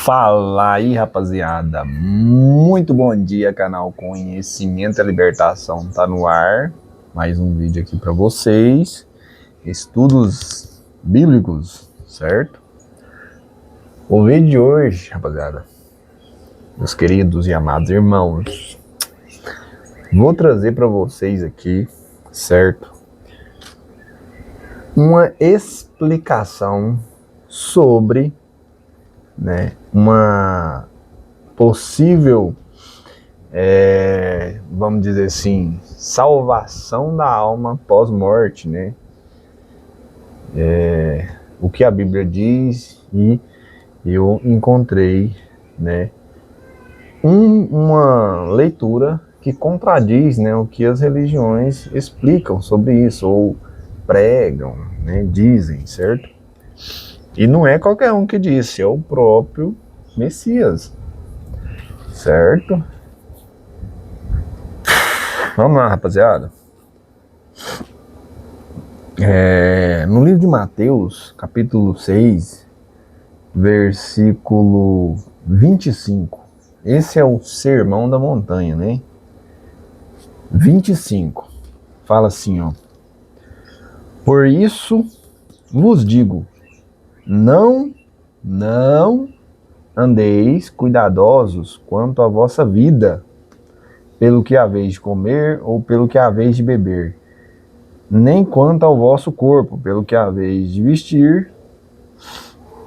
Fala aí, rapaziada. Muito bom dia, canal Conhecimento e Libertação tá no ar. Mais um vídeo aqui para vocês. Estudos bíblicos, certo? O vídeo de hoje, rapaziada, meus queridos e amados irmãos, vou trazer para vocês aqui, certo? Uma explicação sobre uma possível, vamos dizer assim, salvação da alma pós-morte, né? O que a Bíblia diz, e eu encontrei, uma leitura que contradiz, o que as religiões explicam sobre isso, ou pregam, dizem, certo? E não é qualquer um que disse, é o próprio Messias, certo? Vamos lá, rapaziada. No livro de Mateus, capítulo 6, versículo 25. Esse é o Sermão da Montanha, né? 25. Fala assim, ó. Por isso vos digo, não andeis cuidadosos quanto à vossa vida, pelo que haveis de comer ou pelo que haveis de beber, nem quanto ao vosso corpo, pelo que haveis de vestir.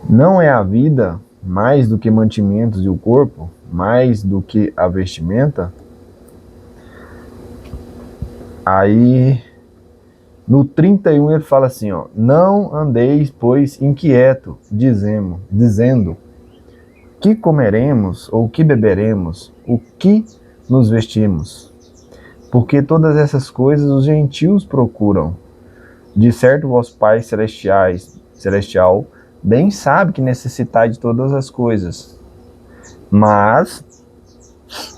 Não é a vida mais do que mantimentos e o corpo mais do que a vestimenta? Aí no 31 ele fala assim, ó, não andeis, pois, inquieto, dizendo, que comeremos ou que beberemos, o que nos vestimos? Porque todas essas coisas os gentios procuram. De certo vosso Pai celestial bem sabe que necessitai de todas as coisas. Mas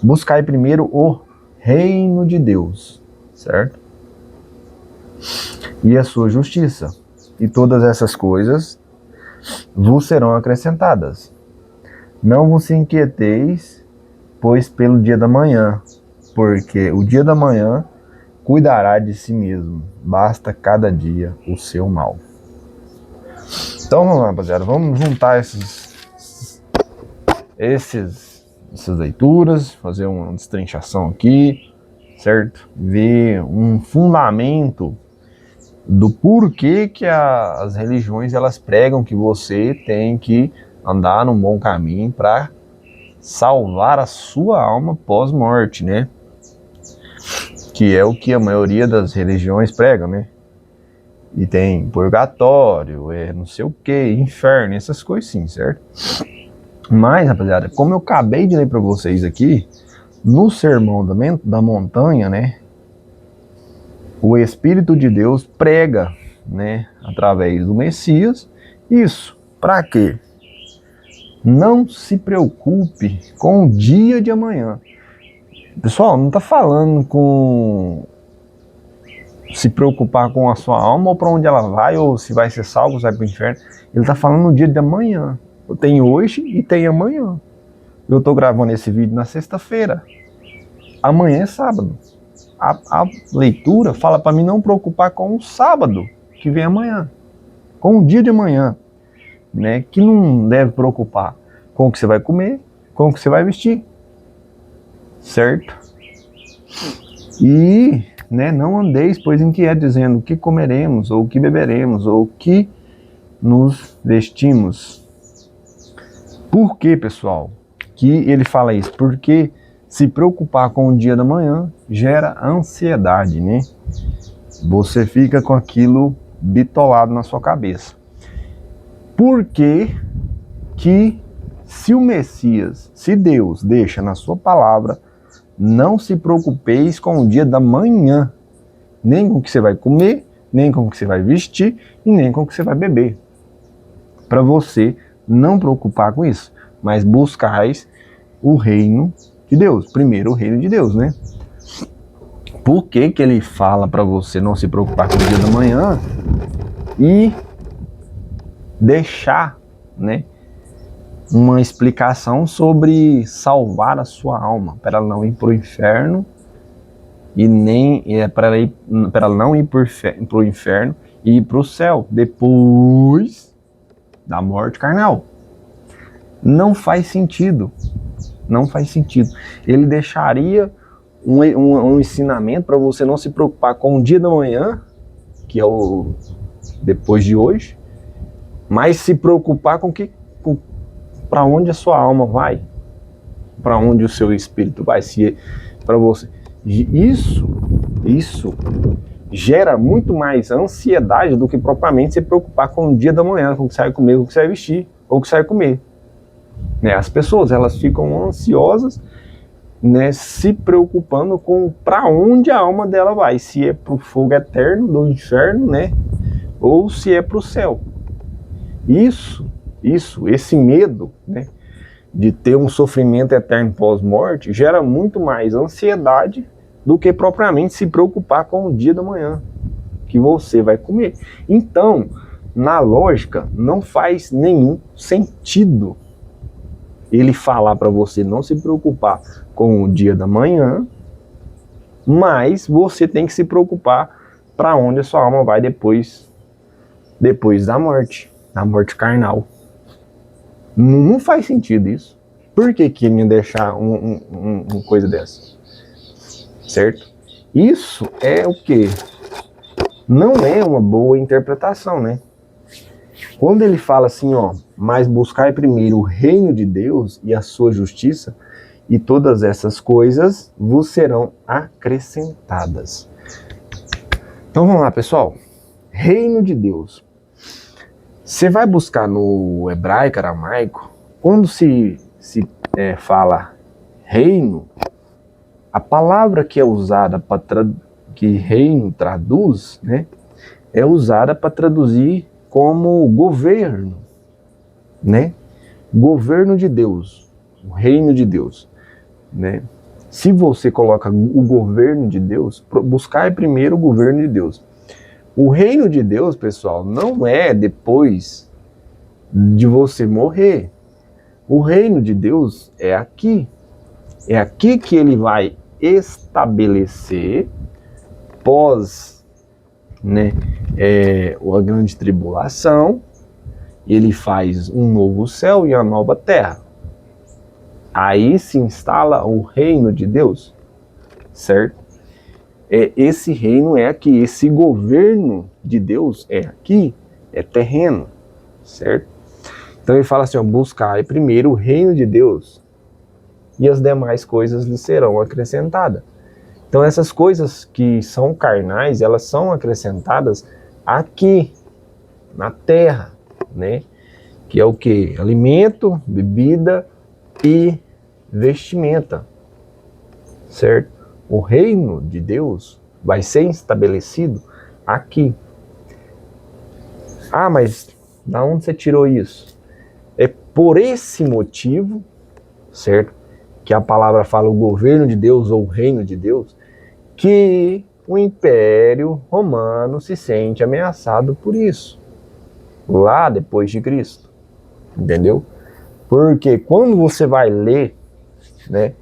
buscai primeiro o reino de Deus, certo? E a sua justiça, e todas essas coisas vos serão acrescentadas. Não vos inquieteis, pois pelo dia da manhã, porque o dia da manhã cuidará de si mesmo, basta cada dia o seu mal. Então vamos lá, rapaziada, vamos juntar essas leituras, fazer uma destrinchação aqui, certo? Ver um fundamento do porquê que as religiões elas pregam que você tem que andar num bom caminho para salvar a sua alma pós-morte, né? Que é o que a maioria das religiões pregam, né? E tem purgatório, não sei o que, inferno, essas coisas sim, certo? Mas, rapaziada, como eu acabei de ler para vocês aqui, no Sermão da Montanha, né? O Espírito de Deus prega, através do Messias, isso. Para quê? Não se preocupe com o dia de amanhã. Pessoal, não está falando com se preocupar com a sua alma, ou para onde ela vai, ou se vai ser salvo, se vai para o inferno. Ele está falando no dia de amanhã. Eu tenho hoje e tenho amanhã. Eu estou gravando esse vídeo na sexta-feira. Amanhã é sábado. A leitura fala para mim não preocupar com o sábado que vem amanhã, com o dia de amanhã, que não deve preocupar com o que você vai comer, com o que você vai vestir, certo? E não andeis, pois, inquieto, dizendo o que comeremos, ou o que beberemos, ou o que nos vestimos. Por que, pessoal, que ele fala isso? Porque se preocupar com o dia da manhã gera ansiedade, Você fica com aquilo bitolado na sua cabeça. Por que se o Messias, se Deus deixa na sua palavra, não se preocupeis com o dia da manhã, nem com o que você vai comer, nem com o que você vai vestir, e nem com o que você vai beber. Para você não preocupar com isso, mas buscais o reino de Deus. Primeiro o reino de Deus, Por que ele fala para você não se preocupar com o dia da manhã e deixar, uma explicação sobre salvar a sua alma, para ela não ir para o inferno e nem para ela não ir para o inferno e ir para o céu depois da morte carnal. Não faz sentido. Não faz sentido. Ele deixaria um ensinamento para você não se preocupar com o dia da manhã, que é o depois de hoje, mas se preocupar com para onde a sua alma vai, para onde o seu espírito vai, se para você. Isso gera muito mais ansiedade do que propriamente se preocupar com o dia da manhã, com o que você vai comer, com o que você vai vestir, ou o que você vai comer. Né? As pessoas, elas ficam ansiosas, né, se preocupando com para onde a alma dela vai, se é para o fogo eterno do inferno, né, ou se é para o céu. Esse medo, né, de ter um sofrimento eterno pós-morte gera muito mais ansiedade do que propriamente se preocupar com o dia da manhã que você vai comer. Então, na lógica, não faz nenhum sentido ele falar para você não se preocupar com o dia da manhã, mas você tem que se preocupar para onde a sua alma vai depois da morte carnal. Não faz sentido isso. Por que ele me deixar uma coisa dessa? Certo? Isso é o quê? Não é uma boa interpretação, né? Quando ele fala assim, ó, mas buscai primeiro o reino de Deus e a sua justiça, e todas essas coisas vos serão acrescentadas. Então vamos lá, pessoal. Reino de Deus. Você vai buscar no hebraico, aramaico, quando se fala reino, a palavra que é usada que reino traduz, né, é usada para traduzir como governo, né? Governo de Deus, o reino de Deus, né? Se você coloca o governo de Deus, buscar primeiro o governo de Deus. O reino de Deus, pessoal, não é depois de você morrer. O reino de Deus é aqui. É aqui que ele vai estabelecer pós, né, a grande tribulação. Ele faz um novo céu e uma nova terra. Aí se instala o reino de Deus, certo? Esse reino é aqui, esse governo de Deus é aqui, é terreno, certo? Então ele fala assim, ó, buscai primeiro o reino de Deus e as demais coisas lhe serão acrescentadas. Então essas coisas que são carnais, elas são acrescentadas aqui, na terra, né? Que é o que? Alimento, bebida e vestimenta, certo? O reino de Deus vai ser estabelecido aqui. Ah, mas da onde você tirou isso? É por esse motivo, certo? Que a palavra fala o governo de Deus ou o reino de Deus, que o Império Romano se sente ameaçado por isso, lá depois de Cristo, entendeu? Porque quando você vai ler, né,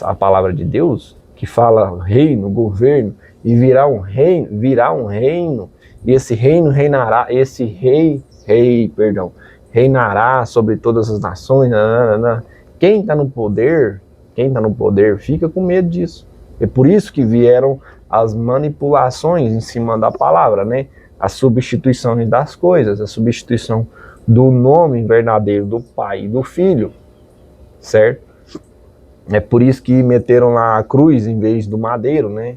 a palavra de Deus, que fala reino, governo, e virá um reino, e esse reino reinará, reinará sobre todas as nações, Quem está no poder fica com medo disso. É por isso que vieram as manipulações em cima da palavra, né? A substituição das coisas, a substituição do nome verdadeiro do Pai e do Filho, certo? É por isso que meteram lá a cruz em vez do madeiro, né?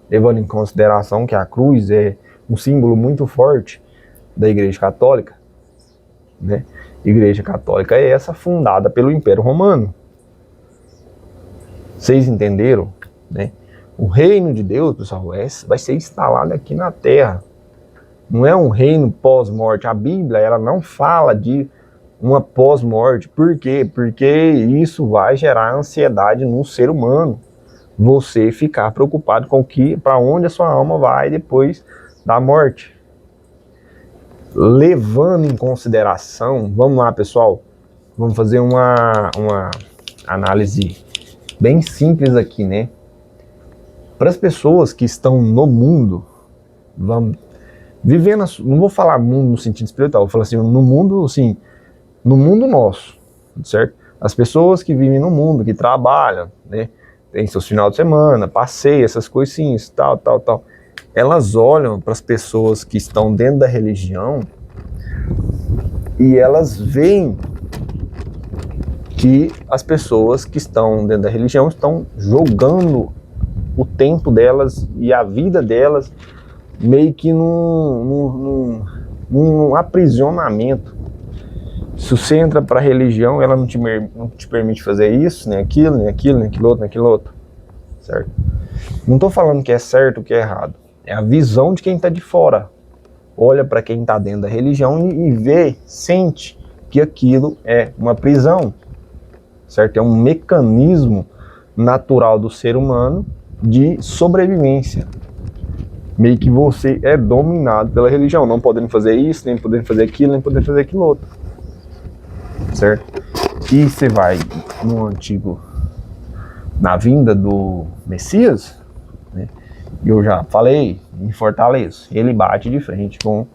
Levando em consideração que a cruz é um símbolo muito forte da Igreja Católica, né? Igreja Católica é essa fundada pelo Império Romano. Vocês entenderam, né? O reino de Deus, pessoal, vai ser instalado aqui na Terra. Não é um reino pós-morte. A Bíblia, ela não fala de uma pós-morte. Por quê? Porque isso vai gerar ansiedade no ser humano. Você ficar preocupado com para onde a sua alma vai depois da morte. levando em consideração, vamos lá pessoal, vamos fazer uma análise bem simples aqui, né? Para as pessoas que estão no mundo, vivendo, não vou falar mundo no sentido espiritual, vou falar assim, no mundo, assim, no mundo nosso, certo? As pessoas que vivem no mundo, que trabalham, né? Tem seus finais de semana, passeio, essas coisinhas, tal. Elas olham para as pessoas que estão dentro da religião e elas veem que as pessoas que estão dentro da religião estão jogando o tempo delas e a vida delas meio que num aprisionamento. Se você entra para a religião, ela não te permite fazer isso, nem aquilo, aquilo outro, certo? Não estou falando que é certo ou que é errado. É a visão de quem está de fora. Olha para quem está dentro da religião e vê, sente que aquilo é uma prisão, certo? É um mecanismo natural do ser humano de sobrevivência. Meio que você é dominado pela religião, não podendo fazer isso, nem podendo fazer aquilo, nem podendo fazer aquilo outro, certo? E você vai na vinda do Messias, né? Eu já falei em Fortaleza, ele bate de frente com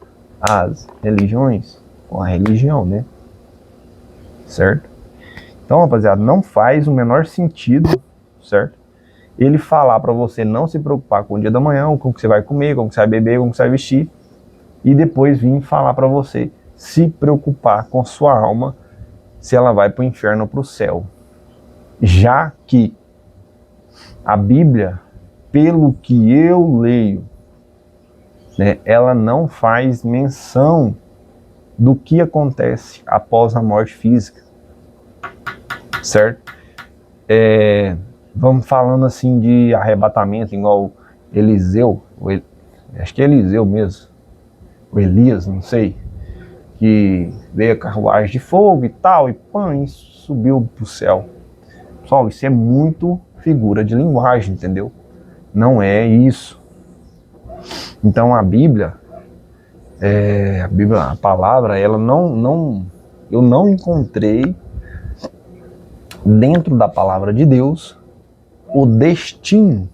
as religiões, com a religião, né? Certo? Então, rapaziada, não faz o menor sentido, certo? Ele falar para você não se preocupar com o dia da manhã, com o que você vai comer, com o que você vai beber, com o que você vai vestir, e depois vir falar para você se preocupar com a sua alma, se ela vai para o inferno ou para o céu. Já que a Bíblia, pelo que eu leio, né, ela não faz menção do que acontece após a morte física, certo? Vamos falando assim de arrebatamento, igual Eliseu, acho que é Eliseu mesmo, o Elias, não sei, que veio a carruagem de fogo e tal, e subiu para o céu. Pessoal, isso é muito figura de linguagem, entendeu? Não é isso. Então a Bíblia, a palavra, ela eu não encontrei dentro da palavra de Deus o destino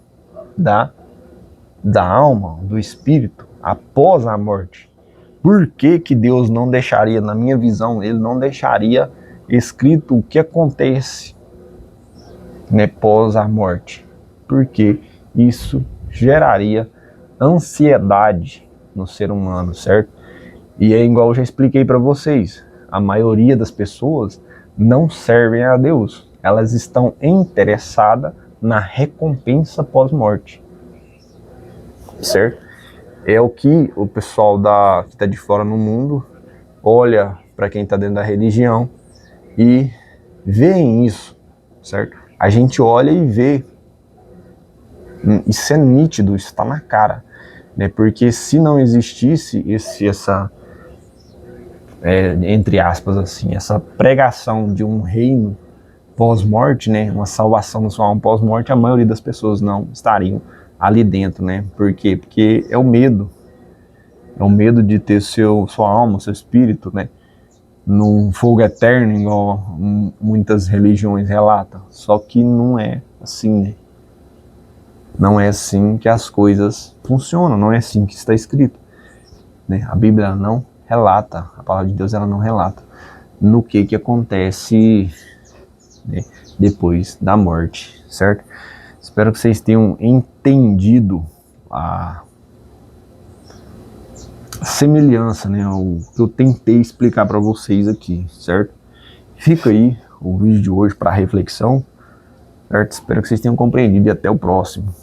da alma, do espírito após a morte. Por que que Deus não deixaria, na minha visão, ele não deixaria escrito o que acontece, né, pós a morte? Porque isso geraria ansiedade no ser humano, certo? E é igual eu já expliquei para vocês, a maioria das pessoas não servem a Deus, elas estão interessadas na recompensa pós-morte, certo? É o que o pessoal que está de fora no mundo olha para quem está dentro da religião e vê isso, certo? A gente olha e vê, isso é nítido, isso está na cara, né? Porque se não existisse entre aspas assim, essa pregação de um reino pós-morte, né, uma salvação da sua alma pós-morte, a maioria das pessoas não estariam ali dentro, né? Por quê? Porque é o medo de ter sua alma, seu espírito, né, num fogo eterno, igual muitas religiões relatam. Só que não é assim, né? Não é assim que as coisas funcionam, não é assim que está escrito, né? A Bíblia não relata, a palavra de Deus ela não relata no que acontece, né, depois da morte, certo? Espero que vocês tenham entendido a semelhança, né, o que eu tentei explicar para vocês aqui, certo? Fica aí o vídeo de hoje para reflexão, certo? Espero que vocês tenham compreendido e até o próximo.